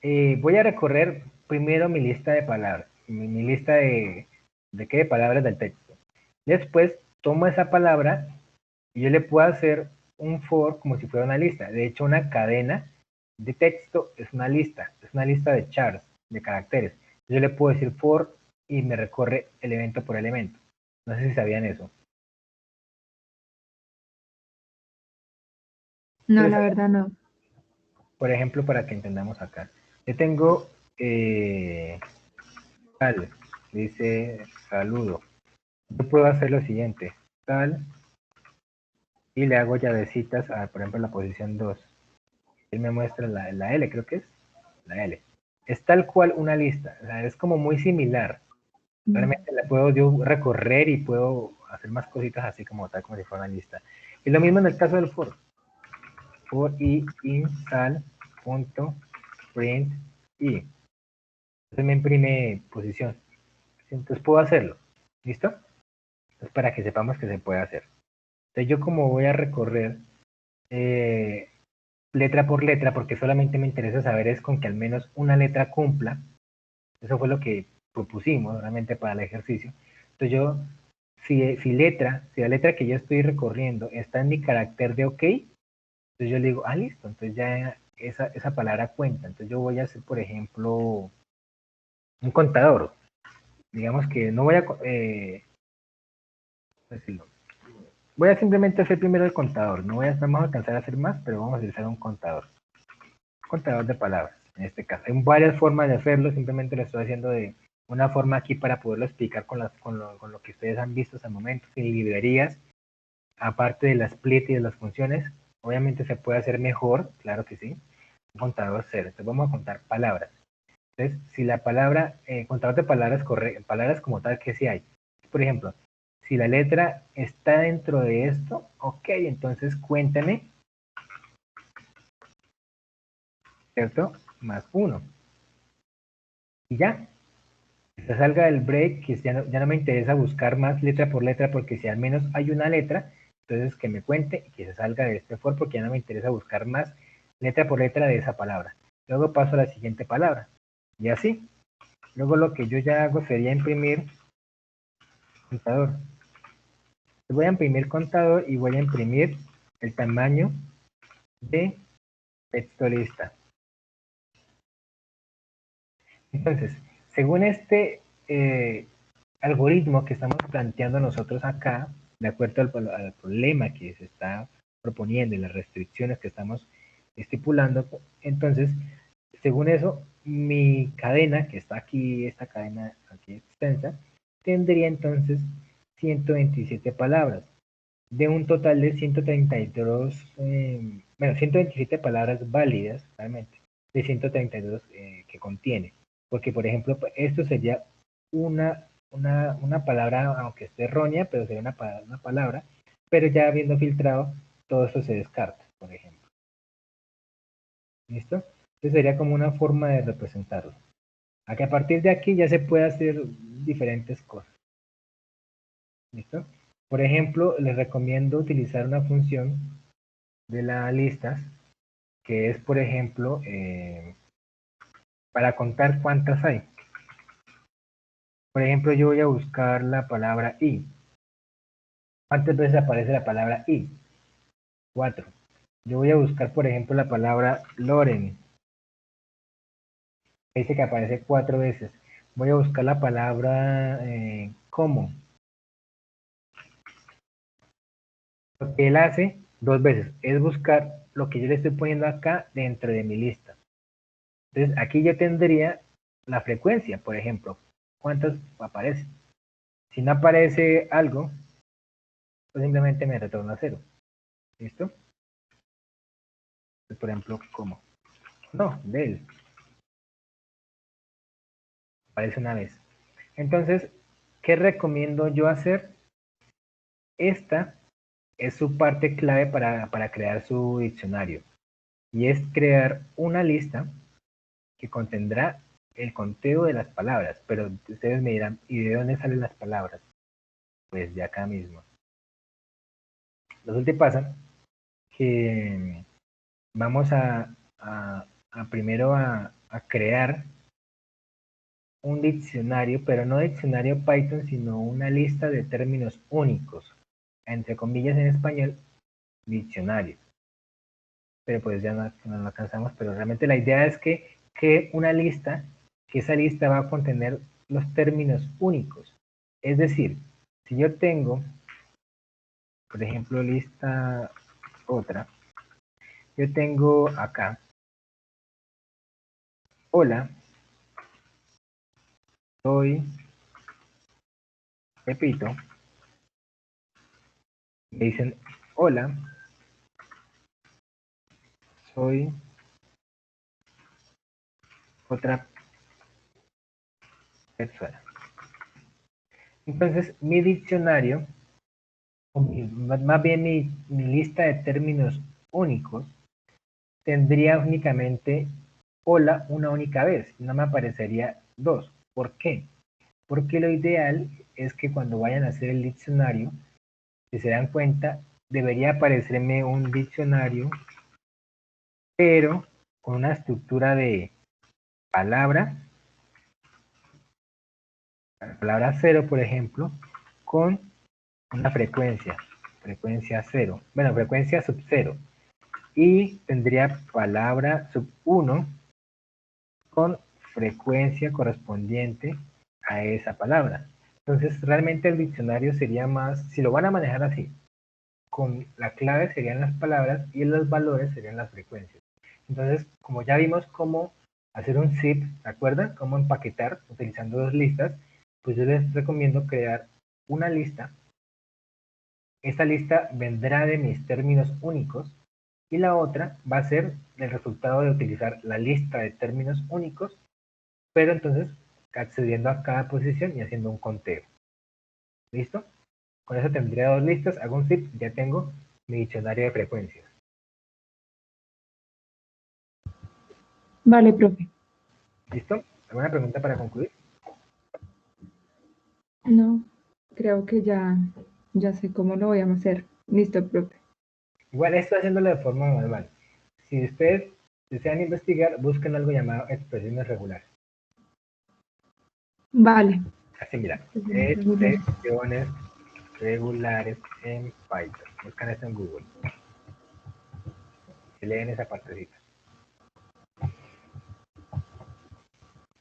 Voy a recorrer primero mi lista de palabras, mi lista de palabras del texto. Después tomo esa palabra y yo le puedo hacer un for como si fuera una lista. De hecho, una cadena de texto es una lista de chars, de caracteres. Yo le puedo decir for y me recorre elemento por elemento. No sé si sabían eso. No, Entonces, la verdad no. por ejemplo, para que entendamos acá. Yo tengo tal. dice saludo. Yo puedo hacer lo siguiente, tal, y le hago llavecitas a, por ejemplo, la posición 2. Él me muestra la L, creo que es la L. Es tal cual una lista, o sea, es como muy similar. Realmente la puedo yo recorrer y puedo hacer más cositas así como tal, como si fuera una lista. Y lo mismo en el caso del for. For i in sal punto print i. Entonces me imprime posición. Entonces puedo hacerlo. ¿Listo? Entonces para que sepamos que se puede hacer. Entonces yo como voy a recorrer letra por letra, porque solamente me interesa saber es con que al menos una letra cumpla. Eso fue lo que propusimos realmente para el ejercicio. Entonces yo, si la letra que yo estoy recorriendo está en mi carácter de OK, entonces yo le digo, listo, entonces ya esa palabra cuenta. Entonces yo voy a hacer, por ejemplo, un contador. Digamos que no voy a, decirlo. Voy a simplemente hacer primero el contador. No vamos a alcanzar a hacer más, pero vamos a utilizar un contador. Contador de palabras, en este caso. Hay varias formas de hacerlo, simplemente lo estoy haciendo de una forma aquí para poderlo explicar con lo que ustedes han visto hasta el momento, sin librerías, aparte de la split y de las funciones. Obviamente se puede hacer mejor, claro que sí. Un contador cero. Entonces vamos a contar palabras. Entonces, si la palabra, contador de palabras, palabras como tal que sí hay. Por ejemplo, si la letra está dentro de esto, ok, entonces cuéntame, ¿cierto? Más 1. Y ya, se salga del break, que ya no me interesa buscar más letra por letra, porque si al menos hay una letra, entonces que me cuente y que se salga de este for, porque ya no me interesa buscar más letra por letra de esa palabra. Luego paso a la siguiente palabra. Y así. Luego lo que yo ya hago sería imprimir contador. Voy a imprimir contador y voy a imprimir el tamaño de texto lista. Entonces, según este algoritmo que estamos planteando nosotros acá, de acuerdo al problema que se está proponiendo y las restricciones que estamos estipulando, entonces, según eso, mi cadena, que está aquí, esta cadena aquí extensa, tendría entonces 127 palabras, de un total de 132, 127 palabras válidas, realmente, de 132 que contiene. Porque, por ejemplo, esto sería una palabra, aunque esté errónea, pero sería una palabra, pero ya habiendo filtrado, todo esto se descarta, por ejemplo. ¿Listo? Entonces sería como una forma de representarlo. A que a partir de aquí ya se puede hacer diferentes cosas. ¿Listo? Por ejemplo, les recomiendo utilizar una función de las listas, que es, por ejemplo, para contar cuántas hay. Por ejemplo, yo voy a buscar la palabra i. ¿Cuántas veces aparece la palabra i? 4. Yo voy a buscar, por ejemplo, la palabra Loren. Dice que aparece 4 veces. Voy a buscar la palabra ¿cómo? Lo que él hace 2 veces es buscar lo que yo le estoy poniendo acá dentro de mi lista. Entonces, aquí yo tendría la frecuencia, por ejemplo. ¿Cuántas aparecen? Si no aparece algo, pues simplemente me retorna 0. ¿Listo? Pues, por ejemplo, ¿cómo? No, de él. Aparece una vez. Entonces, ¿qué recomiendo yo hacer? Esta es su parte clave para crear su diccionario. Y es crear una lista que contendrá el conteo de las palabras. Pero ustedes me dirán, ¿y de dónde salen las palabras? Pues de acá mismo. Resulta y pasa que vamos primero a crear un diccionario, pero no diccionario Python, sino una lista de términos únicos, entre comillas en español, diccionario. Pero pues ya no lo alcanzamos, pero realmente la idea es que una lista, que esa lista va a contener los términos únicos. Es decir, si yo tengo, por ejemplo, lista otra, yo tengo acá, hola, soy repito, me dicen, hola, soy otra persona. Entonces, mi diccionario, más bien mi lista de términos únicos, tendría únicamente hola una única vez, no me aparecería dos. ¿Por qué? Porque lo ideal es que cuando vayan a hacer el diccionario, si se dan cuenta, debería aparecerme un diccionario, pero con una estructura de palabra, palabra cero, por ejemplo, con una frecuencia cero, bueno, frecuencia sub cero, y tendría palabra sub 1 con frecuencia correspondiente a esa palabra. Entonces, realmente el diccionario sería más, si lo van a manejar así, con la clave serían las palabras y los valores serían las frecuencias. Entonces, como ya vimos cómo hacer un zip, ¿se acuerdan? Cómo empaquetar utilizando dos listas, pues yo les recomiendo crear una lista. Esta lista vendrá de mis términos únicos y la otra va a ser el resultado de utilizar la lista de términos únicos, pero entonces accediendo a cada posición y haciendo un conteo. ¿Listo? Con eso tendría dos listas, hago un zip, ya tengo mi diccionario de frecuencias. Vale, profe. ¿Listo? ¿Alguna pregunta para concluir? No, creo que ya sé cómo lo voy a hacer. Listo, profe. Igual esto haciéndolo de forma manual. Si ustedes desean investigar, busquen algo llamado expresiones regulares. Vale. Así mira, Expresiones regulares. expresiones regulares en Python. Buscan esto en Google. Y leen esa partecita.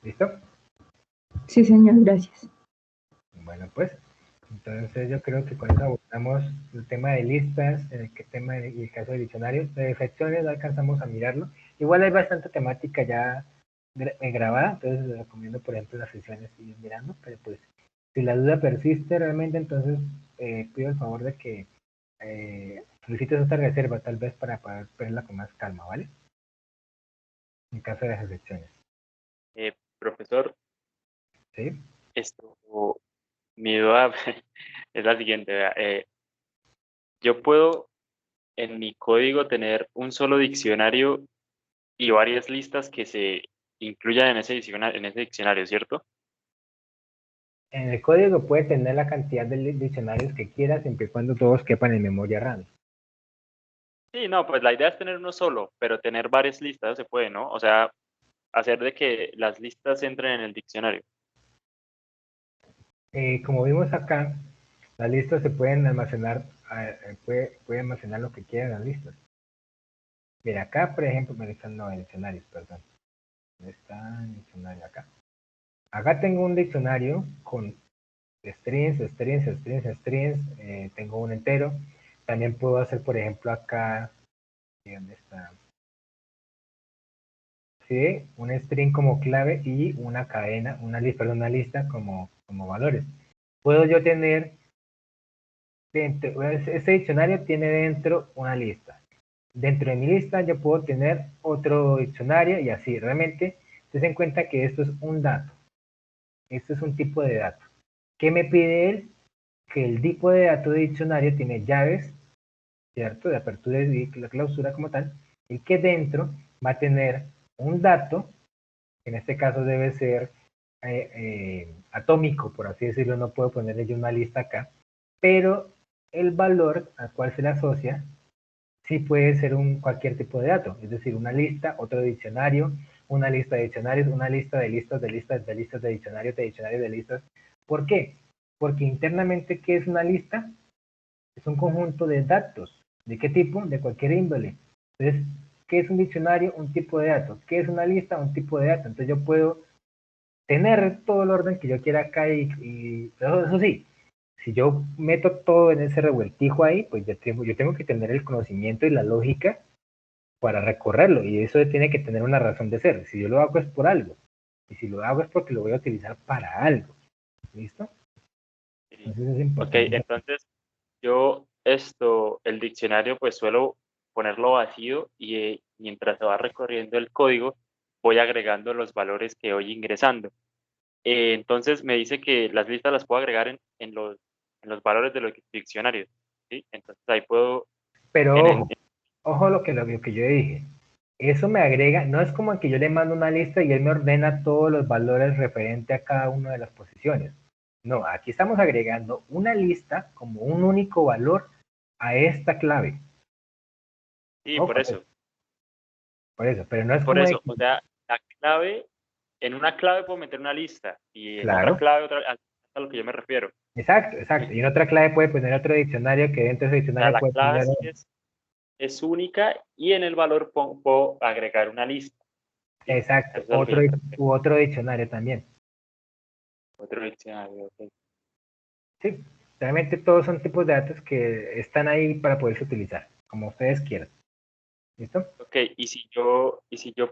¿Listo? Sí, señor, gracias. Bueno, pues, entonces yo creo que con eso abordamos el tema de listas, el tema y el caso de diccionario. De secciones no alcanzamos a mirarlo. Igual hay bastante temática ya grabada, entonces les recomiendo, por ejemplo, las secciones ir mirando, pero pues, si la duda persiste realmente, entonces pido el favor de que solicites otra reserva, tal vez para poder verla con más calma, ¿vale? En caso de las secciones. Profesor, ¿Sí? Mi duda es la siguiente. Vea, yo puedo en mi código tener un solo diccionario y varias listas que se incluyan en ese diccionario, ¿cierto? En el código puede tener la cantidad de diccionarios que quiera, siempre y cuando todos quepan en memoria RAM. Sí, no, pues la idea es tener uno solo, pero tener varias listas se puede, ¿no? O sea, hacer de que las listas entren en el diccionario. Como vimos acá, las listas se pueden almacenar, puede almacenar lo que quieran las listas. Mira, acá, por ejemplo, me están no, diccionarios, perdón. ¿Dónde está el diccionario acá? Acá tengo un diccionario con strings, tengo un entero. También puedo hacer, por ejemplo, acá, ¿dónde está? Sí, un string como clave y una cadena, una lista como valores. Puedo yo tener este diccionario tiene dentro una lista. Dentro de mi lista yo puedo tener otro diccionario y así. Realmente, se den cuenta que esto es un dato. Esto es un tipo de dato. ¿Qué me pide él? Que el tipo de dato de diccionario tiene llaves, ¿cierto? De apertura y la clausura como tal. Y que dentro va a tener un dato, que en este caso debe ser atómico, por así decirlo. No puedo ponerle yo una lista acá. Pero el valor al cual se le asocia sí puede ser cualquier tipo de dato, es decir, una lista, otro diccionario, una lista de diccionarios, una lista de listas, de listas, de listas, de diccionarios, de listas. ¿Por qué? Porque internamente, ¿qué es una lista? Es un conjunto de datos. ¿De qué tipo? De cualquier índole. Entonces, ¿qué es un diccionario? Un tipo de datos. ¿Qué es una lista? Un tipo de datos. Entonces yo puedo tener todo el orden que yo quiera acá eso sí, si yo meto todo en ese revueltijo ahí, pues yo tengo que tener el conocimiento y la lógica para recorrerlo, y eso tiene que tener una razón de ser. Si yo lo hago es por algo, y si lo hago es porque lo voy a utilizar para algo. ¿Listo? Entonces es Ok, importante. entonces yo el diccionario, pues suelo ponerlo vacío y mientras se va recorriendo el código, voy agregando los valores que voy ingresando. Entonces me dice que las listas las puedo agregar en los valores de los diccionarios, ¿sí? Entonces ahí puedo, Pero en, ojo, en- ojo lo que yo dije. Eso me agrega, no es como que yo le mando una lista y él me ordena todos los valores referente a cada una de las posiciones. No, aquí estamos agregando una lista como un único valor a esta clave. sí, Ojo, por eso, pero no es por como de eso, que, o sea, la clave, en una clave puedo meter una lista y en otra claro, clave otra, a lo que yo me refiero. exacto, exacto. Y en otra clave puede poner otro diccionario que dentro de ese O sea, diccionario la puede clave poner, sí es única y en el valor puedo agregar una lista, ¿sí? exacto, Eso es a lo que yo me refiero. u otro diccionario también. Otro diccionario, ok. Sí, realmente todos son tipos de datos que están ahí para poderse utilizar, como ustedes quieran. ¿Listo? Ok, y si yo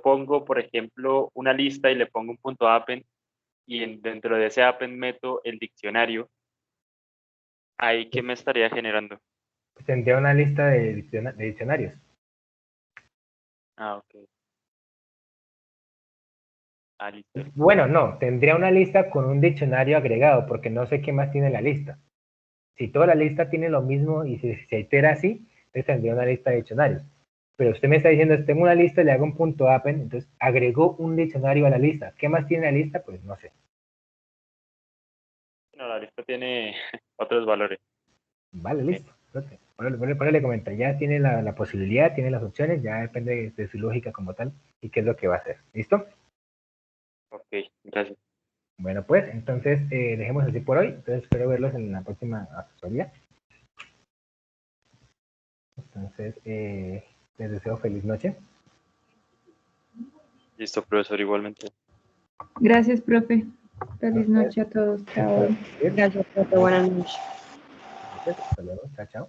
pongo, por ejemplo, una lista y le pongo un punto append y dentro de ese append meto el diccionario, ahí qué me estaría generando. Pues tendría una lista de, de diccionarios. Ah, ok. Ah, listo. Bueno, no, tendría una lista con un diccionario agregado, porque no sé qué más tiene la lista. Si toda la lista tiene lo mismo y si se itera así, entonces tendría una lista de diccionarios. Pero usted me está diciendo, tengo una lista, le hago un punto append, entonces agregó un diccionario a la lista. ¿Qué más tiene la lista? Pues no sé. No, la lista tiene otros valores. Vale, Ok, listo. Ponele comenta. Ya tiene la posibilidad, tiene las opciones, ya depende de su lógica como tal y qué es lo que va a hacer. ¿Listo? ok, gracias. Bueno, pues entonces dejemos así por hoy. Entonces espero verlos en la próxima asesoría. Entonces les deseo feliz noche. Listo, profesor, igualmente. Gracias, profe. Feliz Entonces, noche a todos. para Chao. concluir, Gracias, profe. Buenas noches. hasta luego. Chao, chao.